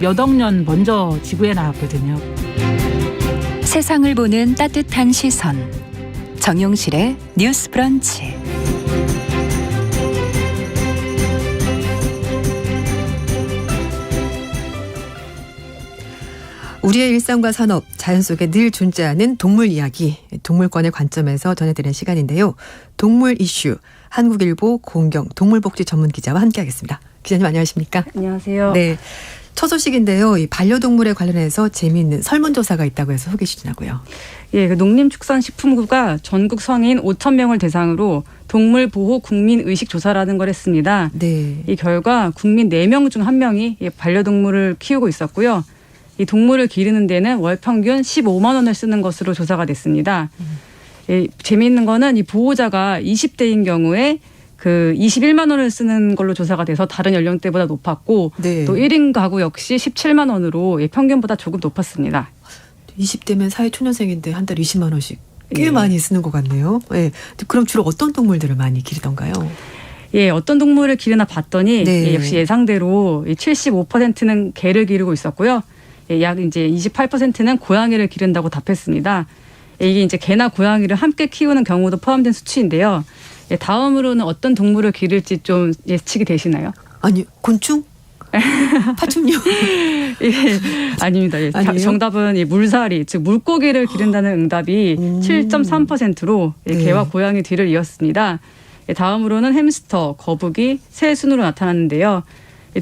몇 억 년 먼저 지구에 나왔거든요. 세상을 보는 따뜻한 시선. 정용실의 뉴스 브런치. 우리의 일상과 산업, 자연 속에 늘 존재하는 동물 이야기, 동물권의 관점에서 전해드리는 시간인데요. 동물 이슈, 한국일보 고은경 동물복지 전문 기자와 함께하겠습니다. 기자님 안녕하십니까? 안녕하세요. 네, 첫 소식인데요. 이 반려동물에 관련해서 재미있는 설문조사가 있다고 해서 소개해 주시냐고요. 예, 농림축산식품부가 전국 성인 5,000명을 대상으로 동물보호 국민의식조사라는 걸 했습니다. 네. 이 결과 국민 4명 중 1명이 반려동물을 키우고 있었고요. 이 동물을 기르는 데는 월 평균 15만 원을 쓰는 것으로 조사가 됐습니다. 재미있는 거는 이 보호자가 20대인 경우에 21만 원을 쓰는 걸로 조사가 돼서 다른 연령대보다 높았고 네. 또 1인 가구 역시 17만 원으로 평균보다 조금 높았습니다. 20대면 사회초년생인데 한 달 20만 원씩 꽤 예. 많이 쓰는 것 같네요. 예. 그럼 주로 어떤 동물들을 많이 기르던가요? 예, 어떤 동물을 기르나 봤더니 네. 역시 예상대로 75%는 개를 기르고 있었고요. 약 이제 28%는 고양이를 기른다고 답했습니다. 이게 이제 개나 고양이를 함께 키우는 경우도 포함된 수치인데요. 다음으로는 어떤 동물을 기를지 좀 예측이 되시나요? 아니, 곤충? 파충류? 예, 아닙니다. 예, 아니에요? 정답은 물사리, 즉 물고기를 기른다는 응답이 7.3%로 네. 개와 고양이 뒤를 이었습니다. 다음으로는 햄스터, 거북이, 새 순으로 나타났는데요.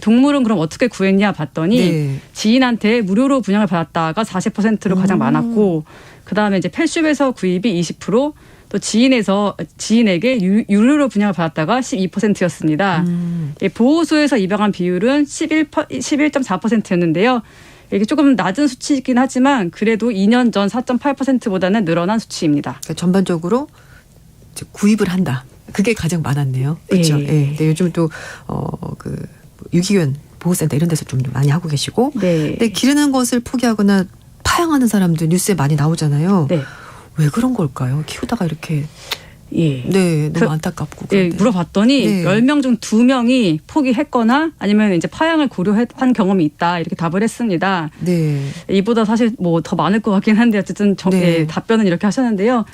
동물은 그럼 어떻게 구했냐 봤더니 네. 지인한테 무료로 분양을 받았다가 40%로 가장 많았고, 그다음에 이제 펫숍에서 구입이 20%, 또 지인에게 유료로 분양을 받았다가 12%였습니다. 보호소에서 입양한 비율은 11.4%였는데요. 이게 조금 낮은 수치이긴 하지만 그래도 2년 전 4.8%보다는 늘어난 수치입니다. 그러니까 전반적으로 이제 구입을 한다. 그게 가장 많았네요. 그렇죠. 예. 예. 네, 요즘 또 유기견 보호센터 이런 데서 좀 많이 하고 계시고, 네. 근데 기르는 것을 포기하거나 파양하는 사람들 뉴스에 많이 나오잖아요. 네. 왜 그런 걸까요? 키우다가 이렇게 예. 네, 너무 안타깝고. 예, 그런데. 물어봤더니 네. 10명 중 2명이 포기했거나 아니면 이제 파양을 고려한 경험이 있다 이렇게 답을 했습니다. 네. 이보다 사실 뭐 더 많을 것 같긴 한데 어쨌든 네. 답변은 이렇게 하셨는데요.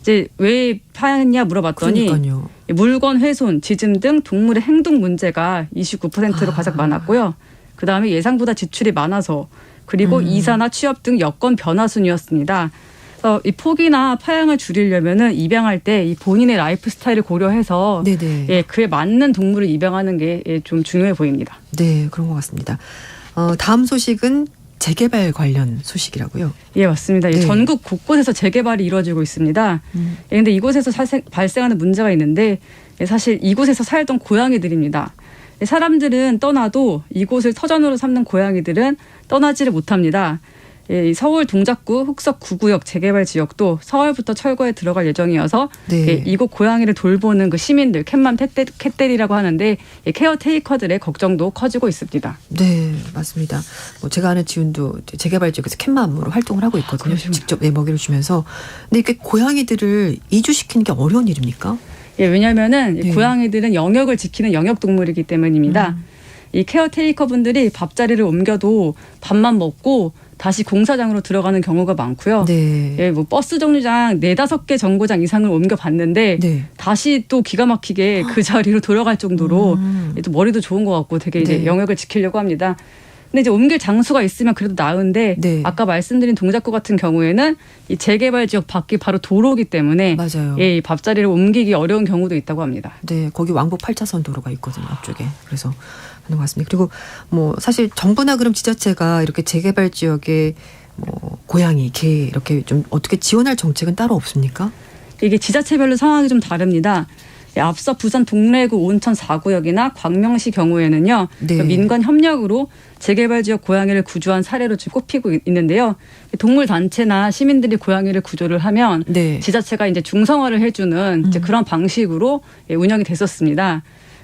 이제 왜 파양했냐 물어봤더니 그러니까요. 물건 훼손, 짖음 등 동물의 행동 문제가 29%로 가장 많았고요. 그다음에 예상보다 지출이 많아서, 그리고 이사나 취업 등 여건 변화 순이었습니다. 그래서 이 포기나 파양을 줄이려면은 입양할 때 이 본인의 라이프 스타일을 고려해서 네네. 예, 그에 맞는 동물을 입양하는 게 좀 중요해 보입니다. 네, 그런 것 같습니다. 다음 소식은 재개발 관련 소식이라고요. 예, 맞습니다. 네. 전국 곳곳에서 재개발이 이루어지고 있습니다. 그런데 이곳에서 발생하는 문제가 있는데, 사실 이곳에서 살던 고양이들입니다. 사람들은 떠나도 이곳을 터전으로 삼는 고양이들은 떠나지를 못합니다. 서울 동작구 흑석 9구역 재개발 지역도 서울부터 철거에 들어갈 예정이어서 네. 이곳 고양이를 돌보는 그 시민들, 캣맘 캣데리라고 하는데 케어테이커들의 걱정도 커지고 있습니다. 네, 맞습니다. 제가 아는 지훈도 재개발 지역에서 캣맘으로 활동을 하고 있거든요. 직접 먹이를 주면서. 근데 이게 고양이들을 이주시키는 게 어려운 일입니까? 예, 왜냐하면은 네. 고양이들은 영역을 지키는 영역동물이기 때문입니다. 이 케어테이커분들이 밥자리를 옮겨도 밥만 먹고 다시 공사장으로 들어가는 경우가 많고요. 네. 예, 버스 정류장 4-5개 정거장 이상을 옮겨봤는데 네. 다시 또 기가 막히게 그 자리로 돌아갈 정도로 또 머리도 좋은 것 같고 되게 이제 네. 영역을 지키려고 합니다. 근데 이제 옮길 장소가 있으면 그래도 나은데 네. 아까 말씀드린 동작구 같은 경우에는 이 재개발 지역 밖이 바로 도로기 때문에 맞아요. 이 밥자리를 옮기기 어려운 경우도 있다고 합니다. 네, 거기 왕복 8차선 도로가 있거든요, 앞쪽에. 그래서 하는 것 같습니다. 그리고 사실 정부나 그럼 지자체가 이렇게 재개발 지역에 고양이, 개 이렇게 좀 어떻게 지원할 정책은 따로 없습니까? 이게 지자체별로 상황이 좀 다릅니다. 앞서 부산 동래구 온천 4구역이나 광명시 경우에는요. 네. 민간 협력으로 재개발 지역 고양이를 구조한 사례로 지금 꼽히고 있는데요. 동물 단체나 시민들이 고양이를 구조를 하면 네. 지자체가 이제 중성화를 해주는 이제 그런 방식으로 운영이 됐었습니다.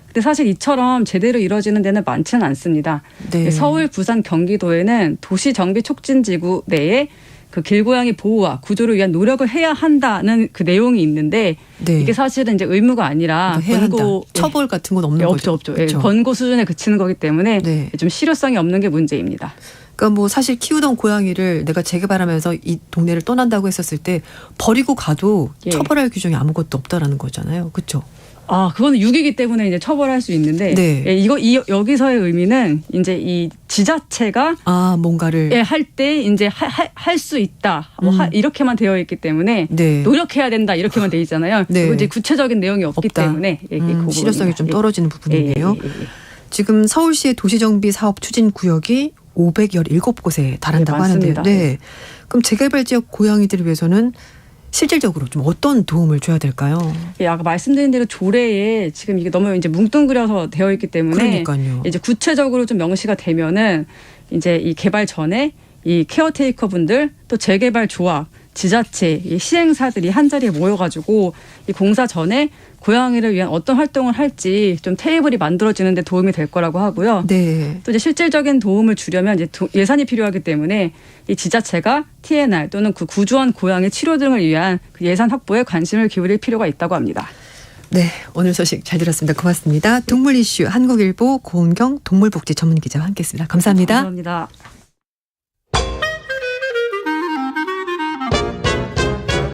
근데 사실 이처럼 제대로 이루어지는 데는 많지는 않습니다. 네. 서울, 부산, 경기도에는 도시정비촉진지구 내에 그 길고양이 보호와 구조를 위한 노력을 해야 한다는 그 내용이 있는데 네. 이게 사실은 이제 의무가 아니라 해야 한다. 권고 처벌 같은 건 없는 거죠. 없죠. 그렇죠. 권고 수준에 그치는 거기 때문에 네. 좀 실효성이 없는 게 문제입니다. 그러니까 뭐 사실 키우던 고양이를 내가 재개발하면서 이 동네를 떠난다고 했었을 때 버리고 가도 예. 처벌할 규정이 아무것도 없다라는 거잖아요. 그렇죠? 아, 그거는 유기이기 때문에 이제 처벌할 수 있는데 네. 예, 여기서의 의미는 이제 이 지자체가 뭔가를 할 때 이제 할 수 있다. 뭐 이렇게만 되어 있기 때문에 네. 노력해야 된다. 이렇게만 돼 있잖아요. 네. 그리고 이제 구체적인 내용이 없기 없다. 때문에 그 실효성이 좀 부분입니다. 떨어지는 부분이네요. 예. 지금 서울시의 도시정비 사업 추진 구역이 517곳에 달한다고 네, 하는데요. 많습니다. 네. 그럼 재개발 지역 고양이들을 위해서는 실질적으로 좀 어떤 도움을 줘야 될까요? 예, 아까 말씀드린 대로 조례에 지금 이게 너무 이제 뭉뚱그려서 되어 있기 때문에 그러니까요. 이제 구체적으로 좀 명시가 되면은 이제 이 개발 전에 이 케어테이커 분들 또 재개발 조합, 지자체, 이 시행사들이 한 자리에 모여가지고 이 공사 전에 고양이를 위한 어떤 활동을 할지 좀 테이블이 만들어지는 데 도움이 될 거라고 하고요. 네. 또 이제 실질적인 도움을 주려면 이제 예산이 필요하기 때문에 이 지자체가 TNR 또는 그 구조한 고양이 치료 등을 위한 그 예산 확보에 관심을 기울일 필요가 있다고 합니다. 네. 오늘 소식 잘 들었습니다. 고맙습니다. 동물 이슈 한국일보 고은경 동물복지 전문기자와 함께했습니다. 감사합니다. 감사합니다.